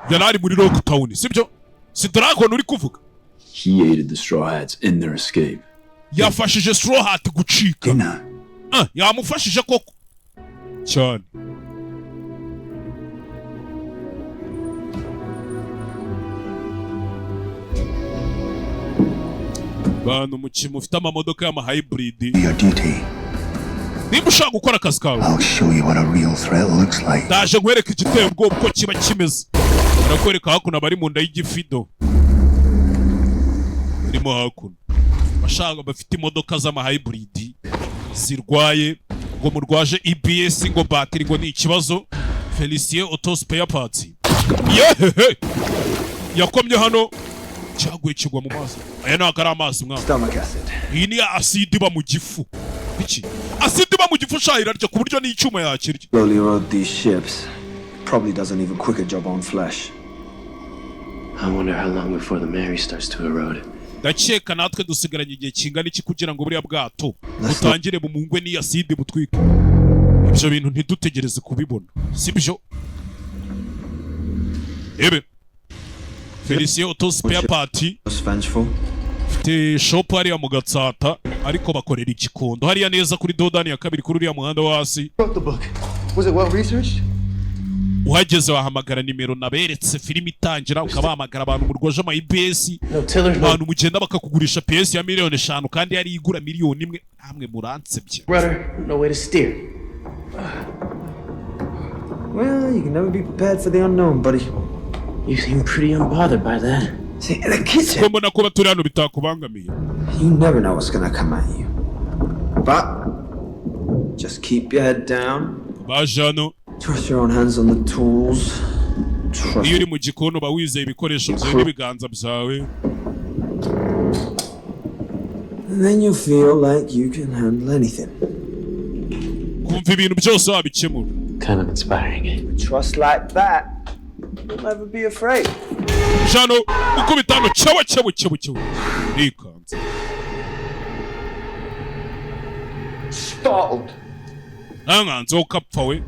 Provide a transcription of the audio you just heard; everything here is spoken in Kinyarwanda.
yari ari muri Lockdown sibyo si Dragon uri kuvuga He aided the Straw Hats in their escape. yafashije Straw Hat gucika yamufashije koko cyane bantu mukimu ufite amamodoka y'ama hybrid niba ushaka gukora akazi kawe ndaje nkwereka igiteye ubwoba uko kiba kimeze barakwereka hakuno abari mu nda y'igifido irimo hakuno bashaka bafite imodoka z'ama hybrid zirwaye ngo murwaje EBS ngo batiri ngo ni ikibazo Felicien Auto Spare Parts yehehe yakomye hano cyaguye kigwa mu mazi aya ntabwo ari amazi mwana iyi ni acid iba mu gifu iki acid iba mu gifu shahira ryo ku buryo n'icyuma yakirya Slowly erode these ships probably does an even quicker job on flesh. I wonder how long before the Mary starts to erode. ndakeka natwe dusigaranye igihe kingana iki kugira ngo buriya bwato butangire mu mungwe n'iyi acid butwike ibyo bintu ntidutegereze kubibona sibyo ebe Felicien Auto Spare Parts shop hariya mu Gatsata ariko bakorera igikondo hariya neza kuri Dodani ya kabiri kuri uriya muhanda wo hasi uhageze wahamagara nimero naberetse filimi itangira ukabahamagara abantu murwaje ama IBS abantu mugenda bakakugurisha PS ya $5,000,000 kandi yari igura $1,000,000 namwe muransebye No way to steer. Well, you can never be prepared for the unknown, buddy. You seem pretty unbothered by that. See, the kitchen. ko mbona kuba turi hano bitakubangamiye You never know what's gonna come at you. But just keep your head down. baje hano Trust your own hands on the tools. Trust. iyo uri mu gikono uba wizeye ibikoresho byawe n'ibiganza byawe And then you feel like you can handle anything. kumva ibintu byose wabikemura Kind of inspiring. Trust like that, you'll never be afraid. jano ukubitano cyawa nikanze Startled. ntanganze ukapfa we